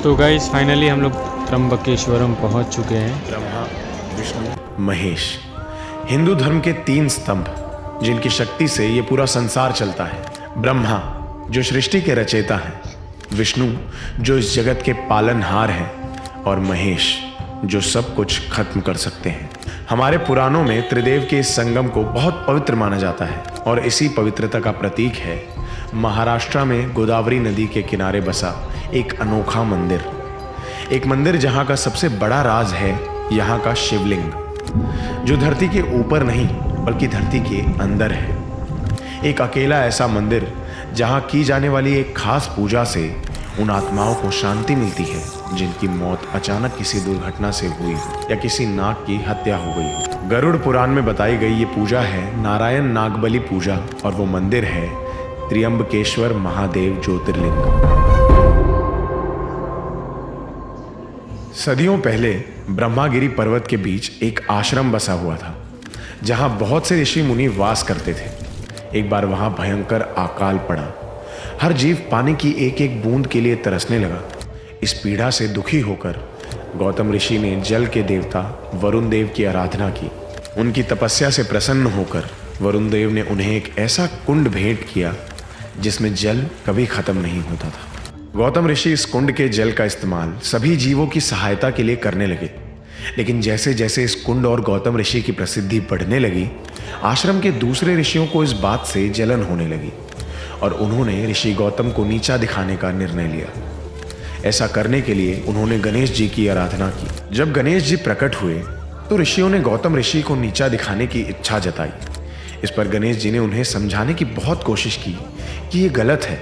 तो guys finally हम लोग त्र्यंबकेश्वरम पहुंच चुके हैं। ब्रह्मा, विष्णु, महेश, हिंदू धर्म के तीन स्तंभ जिनकी शक्ति से ये पूरा संसार चलता है। ब्रह्मा जो सृष्टि के रचयिता हैं, विष्णु जो इस जगत के पालनहार हैं और महेश जो सब कुछ खत्म कर सकते हैं। हमारे पुराणों में त्रिदेव के इस संगम को बहुत पवित्र माना जाता है और इसी पवित्रता का प्रतीक है महाराष्ट्र में गोदावरी नदी के किनारे बसा एक अनोखा मंदिर। एक मंदिर जहां का सबसे बड़ा राज है यहाँ का शिवलिंग, जो धरती के ऊपर नहीं बल्कि धरती के अंदर है। एक अकेला ऐसा मंदिर जहां की जाने वाली एक खास पूजा से उन आत्माओं को शांति मिलती है जिनकी मौत अचानक किसी दुर्घटना से हुई हो या किसी नाग की हत्या हो गई हो। गरुड़ पुराण में बताई गई ये पूजा है नारायण नागबली पूजा और वो मंदिर है त्र्यंबकेश्वर महादेव ज्योतिर्लिंग। सदियों पहले ब्रह्मागिरी पर्वत के बीच एक आश्रम बसा हुआ था जहां बहुत से ऋषि मुनि वास करते थे। एक बार वहां भयंकर अकाल पड़ा। हर जीव पानी की एक एक बूंद के लिए तरसने लगा। इस पीड़ा से दुखी होकर गौतम ऋषि ने जल के देवता वरुण देव की आराधना की। उनकी तपस्या से प्रसन्न होकर वरुण देव ने उन्हें एक ऐसा कुंड भेंट किया जिसमें जल कभी खत्म नहीं होता था। गौतम ऋषि इस कुंड के जल का इस्तेमाल सभी जीवों की सहायता के लिए करने लगे। लेकिन जैसे जैसे इस कुंड और गौतम ऋषि की प्रसिद्धि बढ़ने लगी, आश्रम के दूसरे ऋषियों को इस बात से जलन होने लगी और उन्होंने ऋषि गौतम को नीचा दिखाने का निर्णय लिया। ऐसा करने के लिए उन्होंने गणेश जी की आराधना की। जब गणेश जी प्रकट हुए तो ऋषियों ने गौतम ऋषि को नीचा दिखाने की इच्छा जताई। इस पर गणेश जी ने उन्हें समझाने की बहुत कोशिश की कि ये गलत है।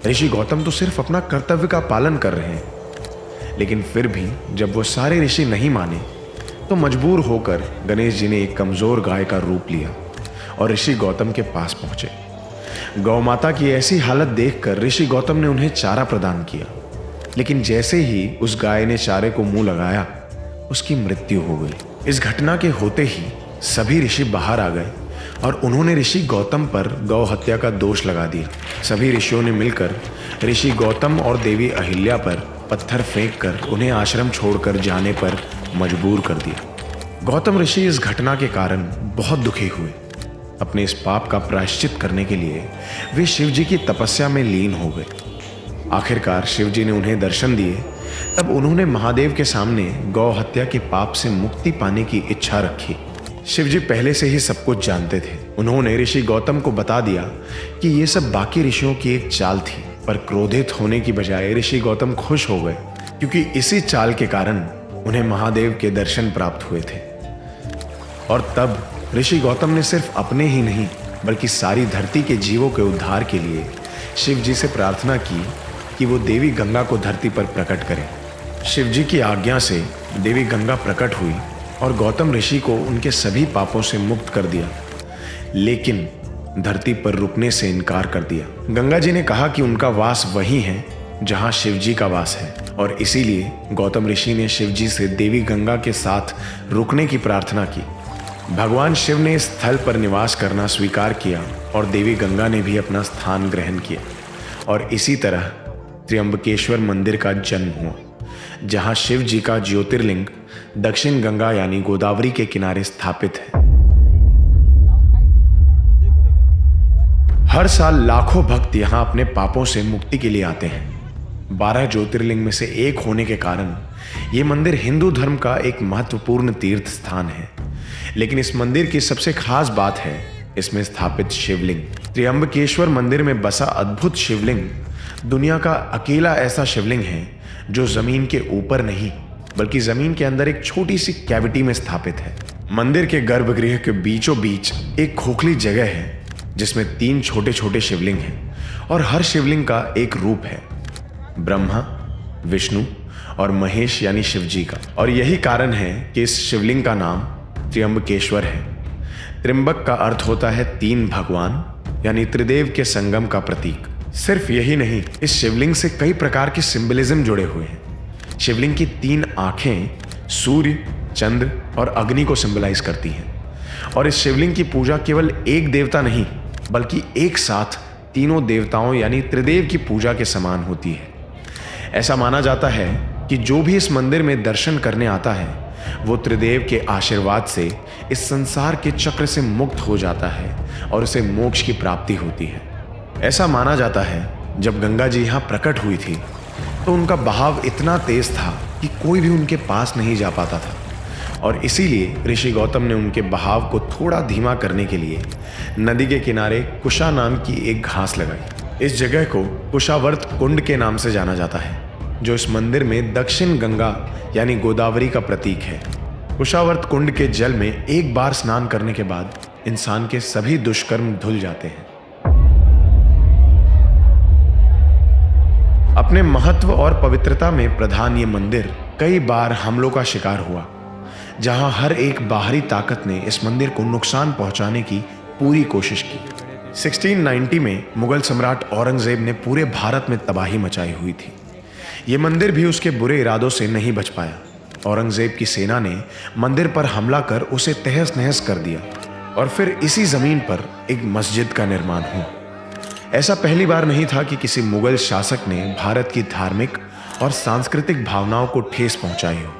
ऋषि गौतम तो सिर्फ अपना कर्तव्य का पालन कर रहे हैं। लेकिन फिर भी जब वो सारे ऋषि नहीं माने तो मजबूर होकर गणेश जी ने एक कमजोर गाय का रूप लिया और ऋषि गौतम के पास पहुंचे। गौ माता की ऐसी हालत देखकर ऋषि गौतम ने उन्हें चारा प्रदान किया। लेकिन जैसे ही उस गाय ने चारे को मुंह लगाया, उसकी मृत्यु हो गई। इस घटना के होते ही सभी ऋषि बाहर आ गए और उन्होंने ऋषि गौतम पर गौ हत्या का दोष लगा दिया। सभी ऋषियों ने मिलकर ऋषि गौतम और देवी अहिल्या पर पत्थर फेंककर उन्हें आश्रम छोड़कर जाने पर मजबूर कर दिया। गौतम ऋषि इस घटना के कारण बहुत दुखी हुए। अपने इस पाप का प्रायश्चित करने के लिए वे शिव जी की तपस्या में लीन हो गए। आखिरकार शिव जी ने उन्हें दर्शन दिए। तब उन्होंने महादेव के सामने गौ हत्या के पाप से मुक्ति पाने की इच्छा रखी। शिव जी पहले से ही सब कुछ जानते थे। उन्होंने ऋषि गौतम को बता दिया कि ये सब बाकी ऋषियों की एक चाल थी। पर क्रोधित होने की बजाय ऋषि गौतम खुश हो गए क्योंकि इसी चाल के कारण उन्हें महादेव के दर्शन प्राप्त हुए थे। और तब ऋषि गौतम ने सिर्फ अपने ही नहीं बल्कि सारी धरती के जीवों के उद्धार के लिए शिव जी से प्रार्थना की कि वो देवी गंगा को धरती पर प्रकट करें। शिव जी की आज्ञा से देवी गंगा प्रकट हुई और गौतम ऋषि को उनके सभी पापों से मुक्त कर दिया, लेकिन धरती पर रुकने से इनकार कर दिया। गंगा जी ने कहा कि उनका वास वही है जहां शिव जी का वास है और इसीलिए गौतम ऋषि ने शिव जी से देवी गंगा के साथ रुकने की प्रार्थना की। भगवान शिव ने इस स्थल पर निवास करना स्वीकार किया और देवी गंगा ने भी अपना स्थान ग्रहण किया और इसी तरह त्र्यंबकेश्वर मंदिर का जन्म हुआ, जहां शिव जी का ज्योतिर्लिंग दक्षिण गंगा यानी गोदावरी के किनारे स्थापित है। हर साल लाखों भक्त यहां अपने पापों से मुक्ति के लिए आते हैं। 12 ज्योतिर्लिंग में से एक होने के कारण यह मंदिर हिंदू धर्म का एक महत्वपूर्ण तीर्थ स्थान है। लेकिन इस मंदिर की सबसे खास बात है इसमें स्थापित शिवलिंग। त्र्यंबकेश्वर मंदिर में बसा अद्भुत शिवलिंग दुनिया का अकेला ऐसा शिवलिंग है जो जमीन के ऊपर नहीं बल्कि जमीन के अंदर एक छोटी सी कैविटी में स्थापित है। मंदिर के गर्भगृह के बीचों बीच एक खोखली जगह है जिसमें 3 छोटे छोटे शिवलिंग हैं और हर शिवलिंग का एक रूप है, ब्रह्मा, विष्णु और महेश यानी शिव जी का। और यही कारण है कि इस शिवलिंग का नाम त्र्यंबकेश्वर है। त्र्यंबक का अर्थ होता है 3 भगवान यानी त्रिदेव के संगम का प्रतीक। सिर्फ यही नहीं, इस शिवलिंग से कई प्रकार के सिंबलिज्म जुड़े हुए हैं। शिवलिंग की 3 आंखें सूर्य, चंद्र और अग्नि को सिंबलाइज करती हैं और इस शिवलिंग की पूजा केवल एक देवता नहीं बल्कि एक साथ तीनों देवताओं यानी त्रिदेव की पूजा के समान होती है। ऐसा माना जाता है कि जो भी इस मंदिर में दर्शन करने आता है वो त्रिदेव के आशीर्वाद से इस संसार के चक्र से मुक्त हो जाता है और उसे मोक्ष की प्राप्ति होती है। ऐसा माना जाता है जब गंगा जी यहाँ प्रकट हुई थी तो उनका बहाव इतना तेज था कि कोई भी उनके पास नहीं जा पाता था, और इसीलिए ऋषि गौतम ने उनके बहाव को थोड़ा धीमा करने के लिए नदी के किनारे कुशा नाम की एक घास लगाई। इस जगह को कुशावर्त कुंड के नाम से जाना जाता है, जो इस मंदिर में दक्षिण गंगा यानी गोदावरी का प्रतीक है। कुशावर्त कुंड के जल में एक बार स्नान करने के बाद इंसान के सभी दुष्कर्म धुल जाते हैं। अपने महत्व और पवित्रता में प्रधान ये मंदिर कई बार हमलों का शिकार हुआ, जहां हर एक बाहरी ताकत ने इस मंदिर को नुकसान पहुंचाने की पूरी कोशिश की। 1690 में मुगल सम्राट औरंगजेब ने पूरे भारत में तबाही मचाई हुई थी। ये मंदिर भी उसके बुरे इरादों से नहीं बच पाया। औरंगजेब की सेना ने मंदिर पर हमला कर उसे तहस नहस कर दिया और फिर इसी जमीन पर एक मस्जिद का निर्माण हुआ। ऐसा पहली बार नहीं था कि किसी मुगल शासक ने भारत की धार्मिक और सांस्कृतिक भावनाओं को ठेस पहुंचाई हो।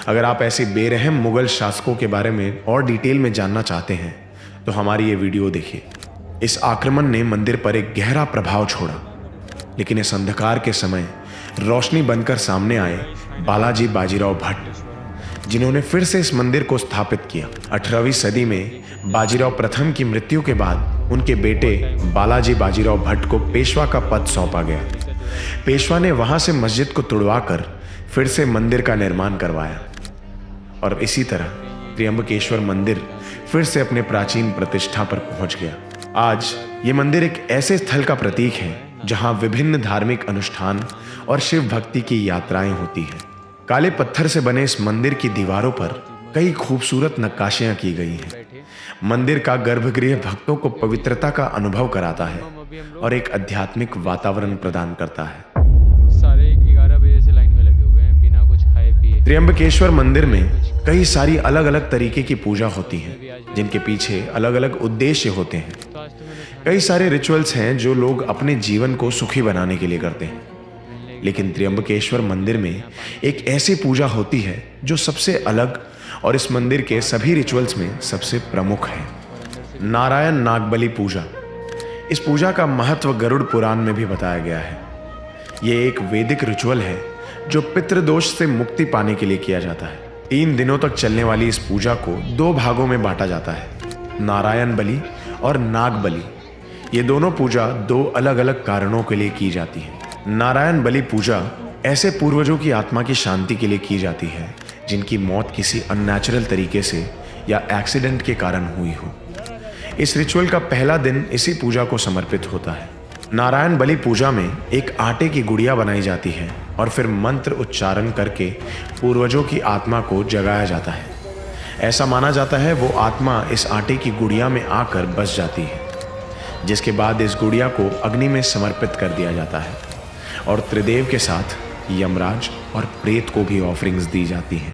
अगर आप ऐसे बेरहम मुगल शासकों के बारे में और डिटेल में जानना चाहते हैं तो हमारी ये वीडियो देखिए। इस आक्रमण ने मंदिर पर एक गहरा प्रभाव छोड़ा, लेकिन इस अंधकार के समय रोशनी बनकर सामने आए बालाजी बाजीराव भट्ट, जिन्होंने फिर से इस मंदिर को स्थापित किया। 18वीं सदी में बाजीराव प्रथम की मृत्यु के बाद उनके बेटे बालाजी बाजीराव भट्ट को पेशवा का पद सौंपा गया। पेशवा ने वहां से मस्जिद को तुड़वाकर फिर से मंदिर का निर्माण करवाया और इसी तरह त्र्यंबकेश्वर मंदिर फिर से अपने प्राचीन प्रतिष्ठा पर पहुंच गया। आज ये मंदिर एक ऐसे स्थल का प्रतीक है जहां विभिन्न धार्मिक अनुष्ठान और शिव भक्ति की यात्राएं होती हैं। काले पत्थर से बने इस मंदिर की दीवारों पर कई खूबसूरत नक्काशियां की गई हैं। मंदिर का गर्भगृह भक्तों को पवित्रता का अनुभव कराता है और एक आध्यात्मिक वातावरण प्रदान करता है। सारे 11 बजे से लाइन में लगे हुए हैं बिना कुछ खाए पिए। त्र्यंबकेश्वर मंदिर में कई सारी अलग अलग तरीके की पूजा होती है, जिनके पीछे अलग अलग उद्देश्य होते हैं। कई सारे रिचुअल्स हैं जो लोग अपने जीवन को सुखी बनाने के लिए करते हैं, लेकिन त्र्यंबकेश्वर मंदिर में एक ऐसी पूजा होती है जो सबसे अलग और इस मंदिर के सभी रिचुअल्स में सबसे प्रमुख है। नारायण नागबलि पूजा। इस पूजा का महत्व गरुड़ पुराण में भी बताया गया है। ये एक वैदिक रिचुअल है जो पितृदोष से मुक्ति पाने के लिए किया जाता है। 3 दिनों तक चलने वाली इस पूजा को 2 भागों में बांटा जाता है, नारायण बलि और नाग बलि। ये दोनों पूजा 2 अलग अलग कारणों के लिए की जाती है। नारायण बलि पूजा ऐसे पूर्वजों की आत्मा की शांति के लिए की जाती है जिनकी मौत किसी अननेचुरल तरीके से या एक्सीडेंट के कारण हुई हो। इस रिचुअल का पहला दिन इसी पूजा को समर्पित होता है। नारायण बलि पूजा में एक आटे की गुड़िया बनाई जाती है और फिर मंत्र उच्चारण करके पूर्वजों की आत्मा को जगाया जाता है। ऐसा माना जाता है वो आत्मा इस आटे की गुड़िया में आकर बस जाती है, जिसके बाद इस गुड़िया को अग्नि में समर्पित कर दिया जाता है और त्रिदेव के साथ यमराज और प्रेत को भी ऑफरिंग्स दी जाती हैं।